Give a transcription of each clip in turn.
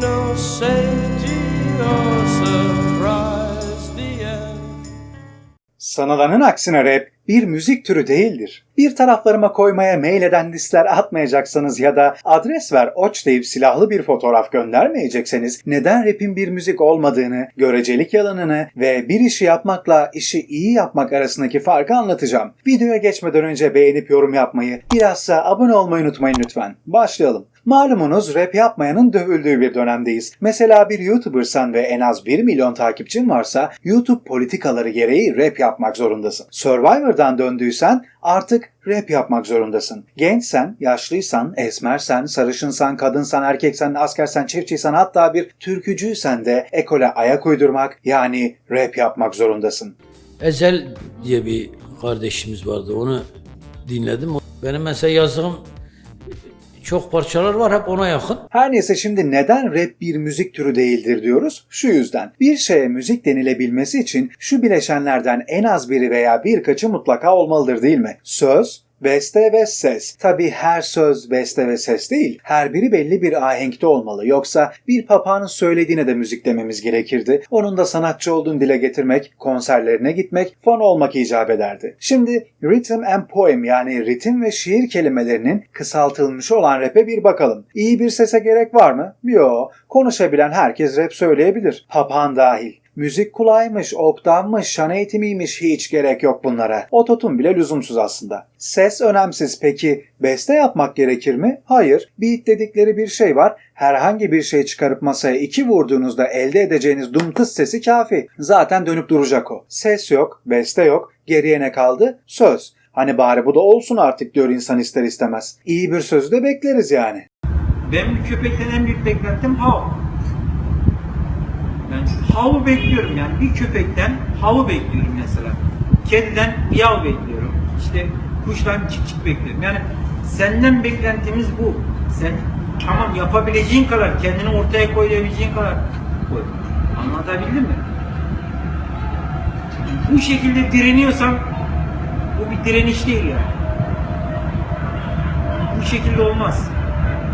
no safety or surprise the end. Sanılanın aksine rap bir müzik türü değildir. Bir taraflarıma koymaya mail eden listeler atmayacaksanız ya da adres ver oç deyip silahlı bir fotoğraf göndermeyecekseniz neden rapin bir müzik olmadığını, görecelik yalanını ve bir işi yapmakla işi iyi yapmak arasındaki farkı anlatacağım. Videoya geçmeden önce beğenip yorum yapmayı, bilhassa abone olmayı unutmayın lütfen. Başlayalım. Malumunuz rap yapmayanın dövüldüğü bir dönemdeyiz. Mesela bir YouTuber'san ve en az 1 milyon takipçin varsa YouTube politikaları gereği rap yapmak zorundasın. Survivor'dan döndüysen artık rap yapmak zorundasın. Gençsen, yaşlıysan, esmersen, sarışınsan, kadınsan, erkeksen, askersen, çiftçiysen hatta bir türkücüysen de ekole ayak uydurmak yani rap yapmak zorundasın. Ezel diye bir kardeşimiz vardı. Onu dinledim. Benim mesela yazdığım çok parçalar var, hep ona yakın. Her neyse şimdi neden rap bir müzik türü değildir diyoruz? Şu yüzden. Bir şeye müzik denilebilmesi için şu bileşenlerden en az biri veya birkaçı mutlaka olmalıdır değil mi? Söz, beste ve ses. Tabii her söz, beste ve ses değil. Her biri belli bir ahenkte olmalı. Yoksa bir papağanın söylediğine de müzik dememiz gerekirdi. Onun da sanatçı olduğunu dile getirmek, konserlerine gitmek, fan olmak icap ederdi. Şimdi rhythm and poem yani ritim ve şiir kelimelerinin kısaltılmışı olan rap'e bir bakalım. İyi bir sese gerek var mı? Yo. Konuşabilen herkes rap söyleyebilir. Papağan dahil. Müzik kulağıymış, oktavmış, şan eğitimiymiş hiç gerek yok bunlara. Ototun bile lüzumsuz aslında. Ses önemsiz. Peki beste yapmak gerekir mi? Hayır. Beat dedikleri bir şey var. Herhangi bir şey çıkarıp masaya 2 vurduğunuzda elde edeceğiniz dumtıs sesi kafi. Zaten dönüp duracak o. Ses yok, beste yok. Geriye ne kaldı? Söz. Hani bari bu da olsun artık diyor insan ister istemez. İyi bir sözü de bekleriz yani. Ben bir köpekten en büyük beklentim hav. Ben havı bekliyorum yani bir köpekten havı bekliyorum mesela. Kediden miyav bekliyorum. İşte kuştan çık çık bekliyorum. Yani senden beklentimiz bu. Sen tamam yapabileceğin kadar, kendini ortaya koyabileceğin kadar koy. Anlatabildim mi? Bu şekilde direniyorsan bu bir direniş değil yani. Bu şekilde olmaz.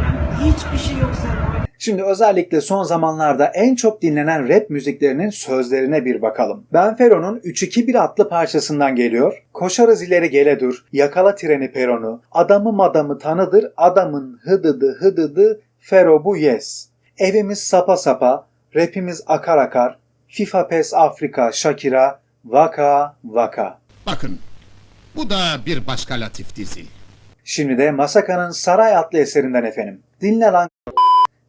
Yani hiçbir şey yok sen. Şimdi özellikle son zamanlarda en çok dinlenen rap müziklerinin sözlerine bir bakalım. Benfero'nun 3-2-1 adlı parçasından geliyor. Koşarız ileri gele dur, yakala treni peronu, adamı madamı tanıdır, adamın hıdıdı hıdıdı, Fero bu yes. Evimiz sapa sapa, rapimiz akar akar, FIFA PES Afrika Shakira, vaka vaka. Bakın, bu da bir başka Latif dizi. Şimdi de Masaka'nın Saray adlı eserinden efendim. Dinle lan.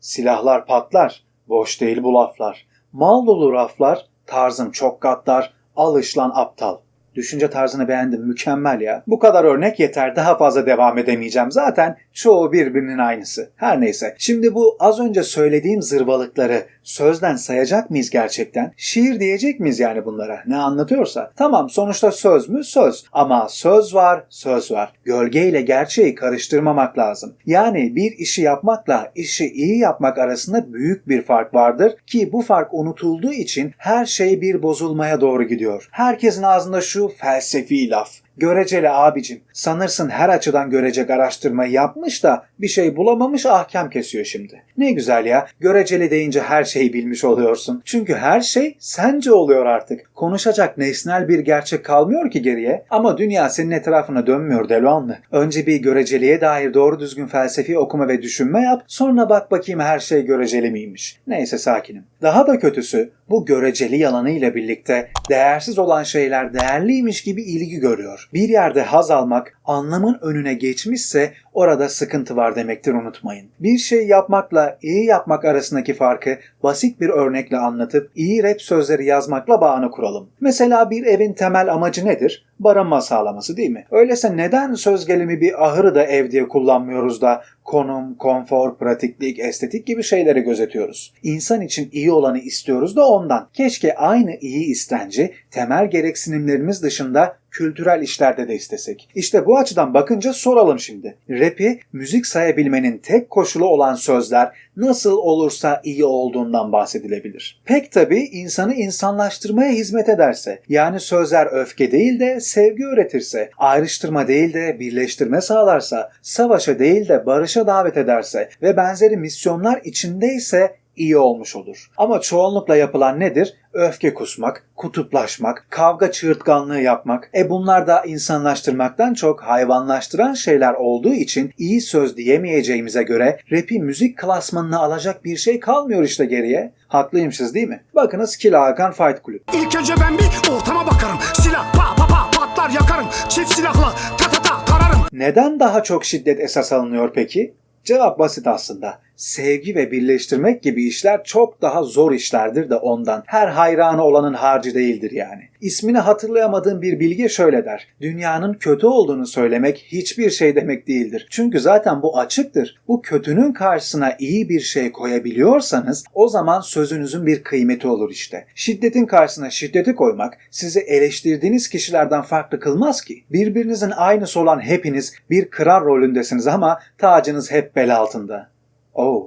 Silahlar patlar, boş değil bu laflar. Mal dolu raflar, tarzım çok gaddar, alış lan aptal. Düşünce tarzını beğendim, mükemmel ya. Bu kadar örnek yeter, daha fazla devam edemeyeceğim. Zaten çoğu birbirinin aynısı. Her neyse. Şimdi bu az önce söylediğim zırvalıkları sözden sayacak mıyız gerçekten? Şiir diyecek miyiz yani bunlara? Ne anlatıyorsa? Tamam, sonuçta söz mü? Söz. Ama söz var, söz var. Gölgeyle gerçeği karıştırmamak lazım. Yani bir işi yapmakla işi iyi yapmak arasında büyük bir fark vardır ki bu fark unutulduğu için her şey bir bozulmaya doğru gidiyor. Herkesin ağzında şu felsefi laf. Göreceli abicim. Sanırsın her açıdan görecek araştırmayı yapmış da bir şey bulamamış ahkam kesiyor şimdi. Ne güzel ya. Göreceli deyince her şeyi bilmiş oluyorsun. Çünkü her şey sence oluyor artık. Konuşacak nesnel bir gerçek kalmıyor ki geriye. Ama dünya senin etrafına dönmüyor Deloanlı. Önce bir göreceliğe dair doğru düzgün felsefi okuma ve düşünme yap. Sonra bak bakayım her şey göreceli miymiş. Neyse sakinim. Daha da kötüsü bu göreceli yalanı ile birlikte değersiz olan şeyler değerliymiş gibi ilgi görüyor. Bir yerde haz almak anlamın önüne geçmişse orada sıkıntı var demektir, unutmayın. Bir şey yapmakla iyi yapmak arasındaki farkı basit bir örnekle anlatıp iyi rap sözleri yazmakla bağını kuralım. Mesela bir evin temel amacı nedir? Barınma sağlaması değil mi? Öyleyse neden söz gelimi bir ahırı da ev diye kullanmıyoruz da konum, konfor, pratiklik, estetik gibi şeyleri gözetiyoruz? İnsan için iyi olanı istiyoruz da ondan. Keşke aynı iyi istenci temel gereksinimlerimiz dışında kültürel işlerde de istesek. İşte bu açıdan bakınca soralım şimdi. Rap'i müzik sayabilmenin tek koşulu olan sözler nasıl olursa iyi olduğundan bahsedilebilir. Pek tabii insanı insanlaştırmaya hizmet ederse, yani sözler öfke değil de sevgi öğretirse, ayrıştırma değil de birleştirme sağlarsa, savaşa değil de barışa davet ederse ve benzeri misyonlar içindeyse iyi olmuş olur. Ama çoğunlukla yapılan nedir? Öfke kusmak, kutuplaşmak, kavga çığırtkanlığı yapmak. Bunlar da insanlaştırmaktan çok hayvanlaştıran şeyler olduğu için iyi söz diyemeyeceğimize göre rap'i müzik klasmanına alacak bir şey kalmıyor işte geriye. Haklıymışız değil mi? Bakınız Killa Hakan Fight Club. İlk önce ben bir ortama bakarım. Silah pa pa pa patlar yakarım. Çift silahla ta ta ta tararım. Neden daha çok şiddet esas alınıyor peki? Cevap basit aslında. Sevgi ve birleştirmek gibi işler çok daha zor işlerdir de ondan. Her hayranı olanın harcı değildir yani. İsmini hatırlayamadığım bir bilge şöyle der. Dünyanın kötü olduğunu söylemek hiçbir şey demek değildir. Çünkü zaten bu açıktır. Bu kötünün karşısına iyi bir şey koyabiliyorsanız o zaman sözünüzün bir kıymeti olur işte. Şiddetin karşısına şiddeti koymak sizi eleştirdiğiniz kişilerden farklı kılmaz ki. Birbirinizin aynısı olan hepiniz bir kral rolündesiniz ama tacınız hep bel altında.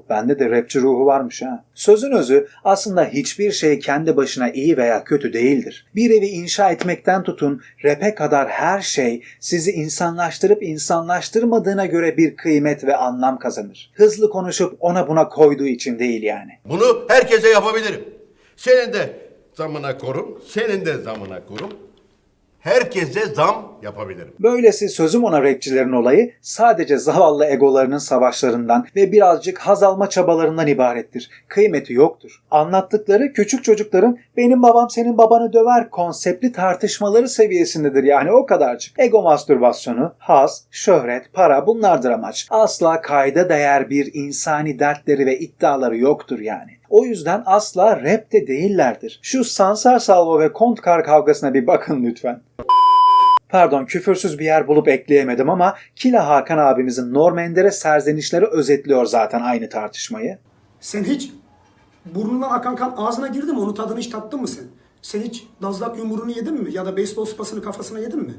Bende de rapçi ruhu varmış ha. Sözün özü aslında hiçbir şey kendi başına iyi veya kötü değildir. Bir evi inşa etmekten tutun rap'e kadar her şey sizi insanlaştırıp insanlaştırmadığına göre bir kıymet ve anlam kazanır. Hızlı konuşup ona buna koyduğu için değil yani. Bunu herkese yapabilirim. Senin de zamına korum, senin de zamına korum. Herkese zam yapabilirim. Böylesi sözüm ona rapçilerin olayı sadece zavallı egolarının savaşlarından ve birazcık haz alma çabalarından ibarettir. Kıymeti yoktur. Anlattıkları küçük çocukların benim babam senin babanı döver konseptli tartışmaları seviyesindedir yani o kadarcık. Ego mastürbasyonu, haz, şöhret, para bunlardır amaç. Asla kayda değer bir insani dertleri ve iddiaları yoktur yani. O yüzden asla rapte değillerdir. Şu Sansar Salvo ve Kontkar kavgasına bir bakın lütfen. Pardon küfürsüz bir yer bulup ekleyemedim ama Killa Hakan abimizin Norm Ender'e serzenişleri özetliyor zaten aynı tartışmayı. Sen hiç burnundan akan kan ağzına girdi mi? Onun tadını hiç tattın mı sen? Sen hiç dazlak yumruğunu yedin mi? Ya da beyzbol sopasını kafasına yedin mi?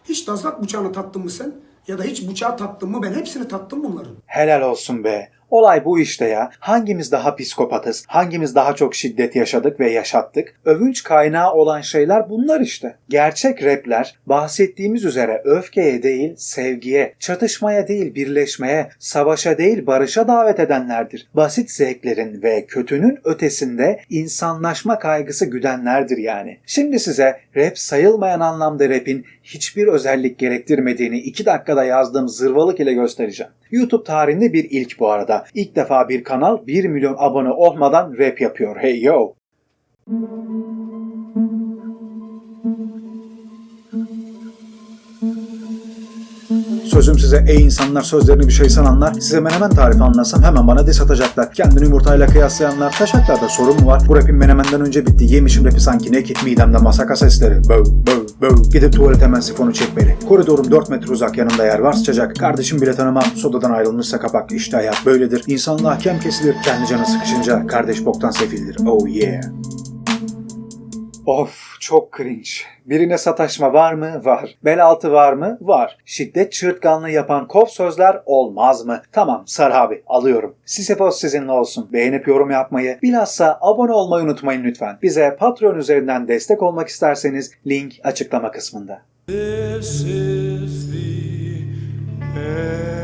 Hiç dazlak bıçağını tattın mı sen? Ya da hiç bıçağı tattın mı? Ben hepsini tattım bunların. Helal olsun be. Olay bu işte ya. Hangimiz daha psikopatız? Hangimiz daha çok şiddet yaşadık ve yaşattık? Övünç kaynağı olan şeyler bunlar işte. Gerçek rapler bahsettiğimiz üzere öfkeye değil sevgiye, çatışmaya değil birleşmeye, savaşa değil barışa davet edenlerdir. Basit zevklerin ve kötünün ötesinde insanlaşma kaygısı güdenlerdir yani. Şimdi size rap sayılmayan anlamda rapin hiçbir özellik gerektirmediğini 2 dakikada yazdığım zırvalık ile göstereceğim. YouTube tarihinde bir ilk bu arada. İlk defa bir kanal 1 milyon abone olmadan rap yapıyor. Hey yo! Sözüm size ey insanlar sözlerini bir şey sananlar. Size menemen tarifi anlatsam hemen bana diss atacaklar. Kendini yumurtayla kıyaslayanlar taşaklarda sorun mu var? Bu rapim menemenden önce bitti. Yemişim rapi sanki ne ki? Midemde masaka sesleri. Böv böv böv. Gidip tuvalet hemen sifonu çekmeli. Koridorum 4 metre uzak yanımda yer var sıcacak. Kardeşim bile tanımam. Sodadan ayrılmışsa kapak. İşte hayat böyledir. İnsanlığa kem kesilir. Kendi canı sıkışınca kardeş boktan sefildir. Oh yeah. Of çok cringe. Birine sataşma var mı? Var. Bel altı var mı? Var. Şiddet çığırtkanlığı yapan kov sözler olmaz mı? Tamam Sarı abi alıyorum. Sisyphos sizinle olsun. Beğenip yorum yapmayı, bilhassa abone olmayı unutmayın lütfen. Bize Patreon üzerinden destek olmak isterseniz link açıklama kısmında. This is the end.